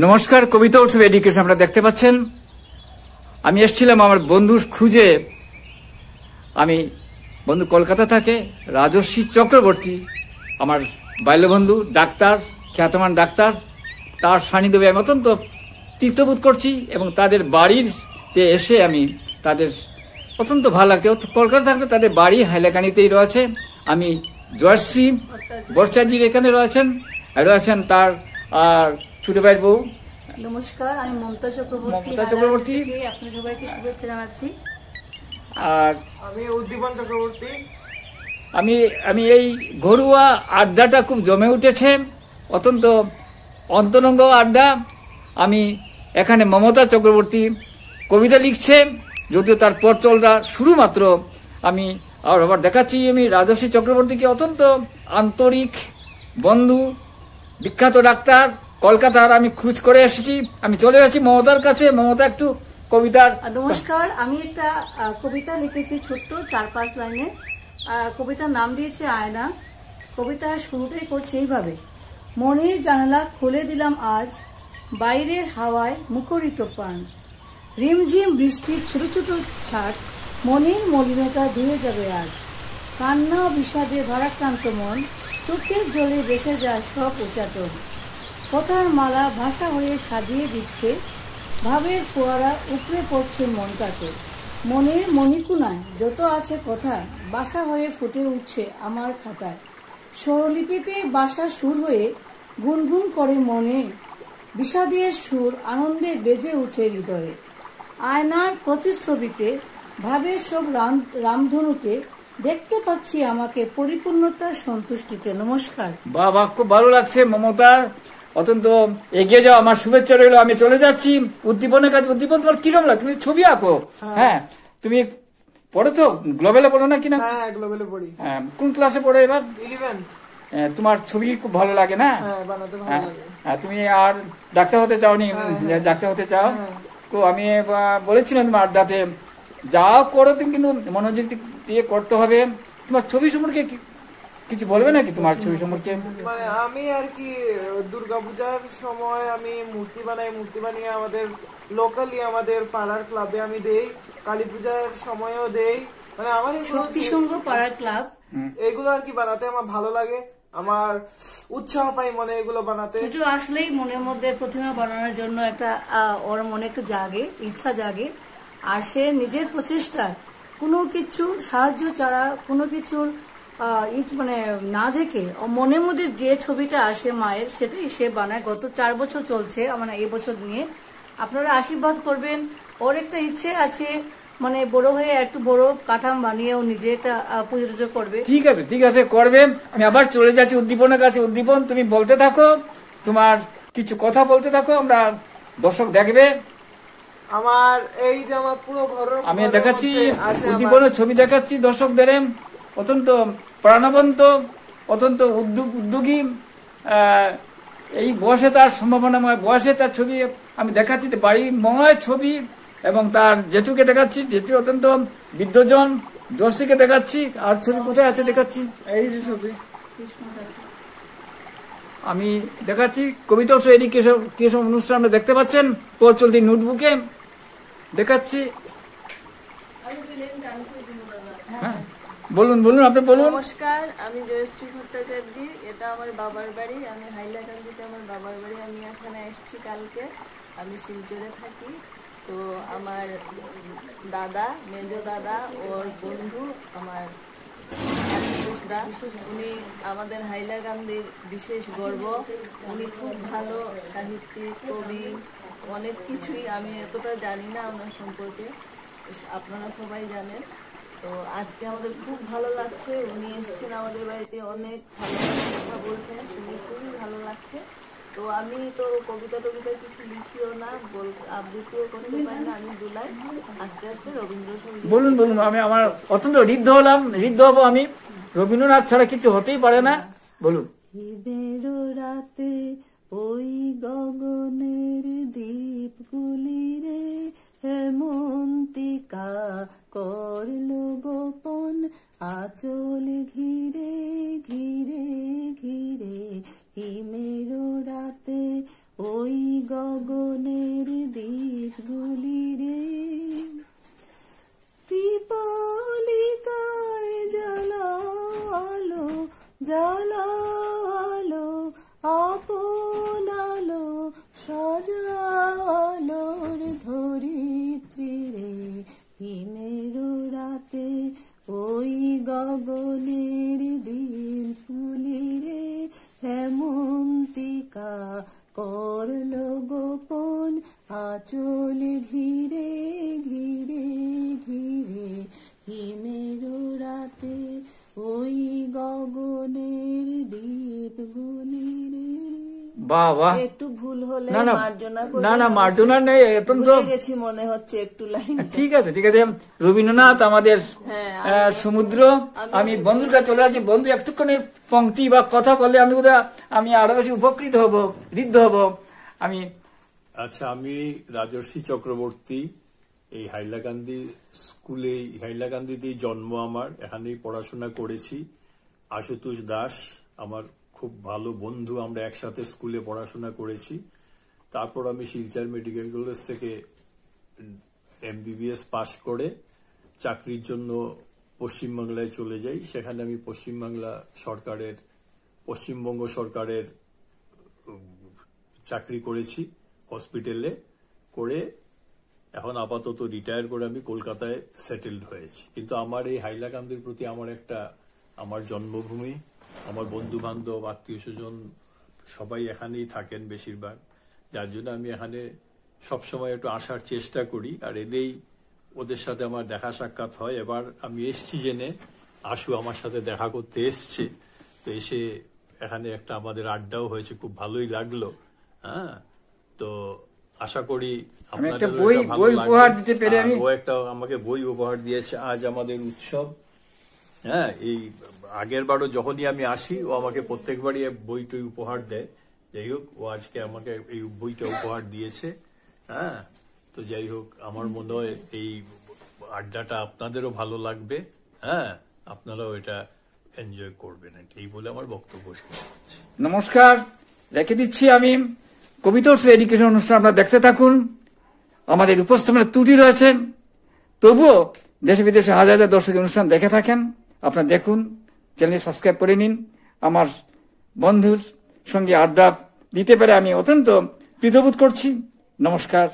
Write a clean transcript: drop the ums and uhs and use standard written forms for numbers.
নমস্কার, কবিতা উৎসব এডুকেশন আপনারা দেখতে পাচ্ছেন। আমি এসেছিলাম আমার বন্ধুর খুঁজে। আমি বন্ধু কলকাতা থাকে, রাজস্বী চক্রবর্তী, আমার বাল্যবন্ধু, ডাক্তার, খ্যাতমান ডাক্তার। তার সান্নিধ্যে আমি অত্যন্ত তৃপ্তবোধ করছি এবং তাদের বাড়িতে এসে আমি তাদের অত্যন্ত ভালো লাগছে। কলকাতা থাকলে তাদের বাড়ি হাইলাকানিতেই রয়েছে। আমি জয়শ্রী বর্ষাজির এখানে রয়েছেন তার ছোট ভাইয়ের বউ। নমস্কার, আমি মমতা চক্রবর্তী। আপনার সবাইকে শুভেচ্ছা জানাচ্ছি। আর আমি উদ্দীপন চক্রবর্তী। আমি এই ঘরোয়া আড্ডাটা খুব জমে উঠেছে, অত্যন্ত অন্তরঙ্গ আড্ডা। আমি এখানে মমতা চক্রবর্তী কবিতা লিখছে, যদিও তার পথ চলটা শুরু মাত্র। আমি আবার দেখাচ্ছি, আমি রাজস্বী চক্রবর্তীকে অত্যন্ত আন্তরিক বন্ধু, বিখ্যাত ডাক্তার, কলকাতার। আমি খোঁজ করে এসেছি, আমি চলে যাচ্ছি মমতার কাছে। মমতা একটু কবিতার। নমস্কার, আমি একটা কবিতা লিখেছি, ছোট্ট 4-5 লাইনে। কবিতার নাম দিয়েছে আয়না। কবিতার শুরুটাই করছে এইভাবে: মনের জানালা খুলে দিলাম আজ, বাইরের হাওয়ায় মুখরিত প্রাণ, রিমঝিম বৃষ্টির ছোট ছোট ছাট, মনের মলিনতা ধুয়ে যাবে আজ। কান্না বিষাদে ভারাক্রান্ত মন, চোখের জলে ভেসে যায় সব উচাটন। কথার মালা ভাষা হয়ে সাজিয়ে দিচ্ছে, ভাবের ফোয়ারা উপড়ে পড়ছে মনটাকে। মনের মণিকুনায় যত আছে কথা, বাসা হয়ে ফুটে উঠছে আমার খাতায়। স্বরলিপিতে বাসা সুর হয়ে গুনগুন করে মনে, বিষাদের সুর আনন্দে বেজে উঠে হৃদয়ে। আয়নার প্রতিচ্ছবিতে ভাবের সব রামধনুতে দেখতে পাচ্ছি আমাকে পরিপূর্ণতার সন্তুষ্টিতে। নমস্কার। বাবা, খুব ভালো লাগছে মমতার, অত্যন্ত এগিয়ে যাও। আমার শুভেচ্ছা রইল। আমি চলে যাচ্ছি উদ্দীপনের কাছে। উদ্দীপন, তোমার কিরম লাগে? তুমি ছবি আঁকো? হ্যাঁ, তুমি পড়ো তো? গ্লোবালে পড়ো না কিনা? হ্যাঁ, গ্লোবালে পড়ি। হ্যাঁ, কোন ক্লাসে পড়ো এবার? 11th। তোমার ছবি খুব ভালো লাগে না? হ্যাঁ, বানাতে ভালো লাগে। হ্যাঁ, তুমি আর ডাক্তার হতে চাওনি? ডাক্তার হতে চাও তো? আমি বলেছিলাম তোমার আড্ডাতে, যা করো তুমি কিন্তু মনোযোগ দিয়ে করতে হবে। তোমার ছবি সম্পর্কে কিছু বলবে নাকি? তোমার ছবি সম্পর্কে মানে আমি আর কি দুর্গাপূজার সময় আমি মূর্তি বানিয়ে আমাদের লোকালি আমাদের পাড়ার ক্লাবে আমি দেই। কালী পূজার সময়ও দেই। মানে আমার শক্তি সংঘ পাড়ার ক্লাব, এগুলো আর কি বানাতে আমার ভালো লাগে। আমার উৎসাহ পাই মনে এগুলো বানাতে। কিছু আসলেই মনের মধ্যে প্রতিমা বানানোর জন্য একটা ওর মনে একটা ইচ্ছা জাগে। আর সে নিজের প্রচেষ্টা, কোনো কিছু সাহায্য ছাড়া, কোনো কিছুর মানে না দেখে মনের মধ্যে যে ছবিটা আসে মায়ের, সেটাই সে বানায়। গত 4 বছর চলছে আমার এই বছর নিয়ে। আপনারা আশীর্বাদ করবেন। ওর একটা ইচ্ছে আছে, মানে বড় হয়ে একটু বড় কাঠাম বানিয়েও নিজে একটা পুজো করবে। ঠিক আছে, করবে। আমি আবার চলে যাচ্ছি উদ্দীপনের কাছে। উদ্দীপন, তুমি বলতে থাকো, তোমার কিছু কথা বলতে থাকো, আমরা দর্শক দেখবে। আমার এই যে আমার পুরো ঘরের আমি দেখাচ্ছি উদ্দীপনের ছবি, দেখাচ্ছি দর্শকদের। অত্যন্ত প্রাণবন্ত, অত্যন্ত উদ্যোগী। এই বয়সে তার সম্ভাবনাময় বয়সে তার ছবি আমি দেখাচ্ছি, বাড়ি ময় ছবি। এবং তার জেঠুকে দেখাচ্ছি, জেঠু অত্যন্ত বিদ্যজন। জর্সিকে দেখাচ্ছি। আর ছবি কোথায় আছে দেখাচ্ছি, এই যে ছবি আমি দেখাচ্ছি। কবিতা উৎসব এডুকেশন অনুষ্ঠান আমরা দেখতে পাচ্ছেন পথ চলতি নোটবুকে দেখাচ্ছি। হ্যাঁ, বলুন আপনি বলুন। নমস্কার, আমি জয়শ্রী ভট্টাচার্য। এটা আমার বাবার বাড়ি। আমি হাইলাকান্দিতে আমার বাবার বাড়ি। আমি এখানে এসেছি কালকে। আমি শিলচরে থাকি। তো আমার দাদা, মেজ দাদা, ওর বন্ধু আমার দা, উনি আমাদের হাইলাকান্দির বিশেষ গর্ব। উনি খুব ভালো সাহিত্যিক, কবি, অনেক কিছুই। আমি এতটা জানি না ওনার সম্পর্কে, আপনারা সবাই জানেন। তো আজকে আমাদের খুব ভালো লাগছে, উনি এসেছেন আমাদের বাড়িতে, অনেক ভালো কথা বলছেন, শুনে খুবই ভালো লাগছে। তো আমি তো কবিতা কিছু লিখিও না, আবৃত্তিও করতে পারি না। আমি দুলাই আস্তে আস্তে রবীন্দ্রসঙ্গীত। বলুন। আমি আমার অত্যন্ত ঋদ্ধ হবো আমি। রবীন্দ্রনাথ ছাড়া কিছু হতেই পারে না। বলুন। ঈদের রাতে ওই গগনের দ্বীপগুলি রে, হেমন্তিকা করলো গোপন আঁচল ঘিরে ঘিরে ঘিরে। হিমের রাতে ওই গগনের দ্বীপগুলি রে, পিপলিকায় জ্বালালো জ্বালালো আপন আলো সাজালোর ধরিত্রী রে, হিমের রাতে ওই গগনের দ্বীপগুলি রে, হেমন্তিকা করলো গোপন আঁচল ঘিরে ঘিরে ঘিরে, হিমের রাতে ওই গগনের দ্বীপগুলি রে। বাহ বাহ, একটু ভুল হলে না না মার্জনা না না মার্জনা নেই, এখন তো ভুলে গেছি মনে হচ্ছে একটু লাইন। ঠিক আছে ঠিক আছে। রবীন্দ্রনাথ আমাদের হ্যাঁ, সমুদ্র, আমি বন্ধুর কাছে চলে যাচ্ছি। বন্ধু একটুখানি পংক্তি বা কথা বলে আমি আরো বেশি উপকৃত হব, ঋদ্ধ হব। আমি আচ্ছা, আমি রাজর্ষি চক্রবর্তী, এই হাইলাকান্দি স্কুলে, হাইলাকান্দিতেই জন্ম আমার, এখানেই পড়াশোনা করেছি। আশুতোষ দাস আমার খুব ভালো বন্ধু, আমরা একসাথে স্কুলে পড়াশোনা করেছি। তারপর আমি শিলচর মেডিকেল কলেজ থেকে MBBS পাশ করে চাকরির জন্য পশ্চিমবাংলায় চলে যাই। সেখানে আমি পশ্চিমবঙ্গ সরকারের চাকরি করেছি, হসপিটালে করে। এখন আপাতত রিটায়ার করে আমি কলকাতায় সেটেলড হয়েছি। কিন্তু আমার এই হাইলাকান্দির প্রতি আমার জন্মভূমি, আমার বন্ধু বান্ধব আত্মীয় স্বজন সবাই এখানেই থাকেন বেশিরভাগ, যার জন্য আমি এখানে সবসময় একটু আসার চেষ্টা করি। আর এলেই ওদের সাথে আমার দেখা সাক্ষাৎ হয়। এবার আমি এসছি জেনে আশু আমার সাথে দেখা করতে এসছে, তো এসে এখানে একটা আমাদের আড্ডাও হয়েছে, খুব ভালোই লাগলো। হ্যাঁ, তো আশা করি আমি একটা বই উপহার দিতে পেরে ও একটা আমাকে বই উপহার দিয়েছে। আজ আমাদের উৎসব। হ্যাঁ, এই আগের বারও যখনই আমি আসি ও আমাকে প্রত্যেকবারই বইটই উপহার দেয়। যাই হোক, ও আজকে আমাকে এই বইটা উপহার দিয়েছে। হ্যাঁ, তো যাই হোক, আমার মনে হয় এই আড্ডাটা আপনাদেরও ভালো লাগবে। হ্যাঁ, আপনারাও এটা এনজয় করবেন, এই বলে আমার বক্তব্য শেষ করছি। নমস্কার রেখে দিচ্ছি আমি। কবিতা উৎসব এডুকেশন অনুষ্ঠান আপনারা দেখতে থাকুন। আমাদের উপস্থাপনার ত্রুটি রয়েছে, তবুও দেশে বিদেশে হাজার হাজার দর্শক অনুষ্ঠান দেখে থাকেন। আপনারা দেখুন, চ্যানেল সাবস্ক্রাইব করে নিন। আমার বন্ধুর সঙ্গে আড্ডা দিতে পেরে আমি অত্যন্ত প্রীতবোধ করছি। নমস্কার।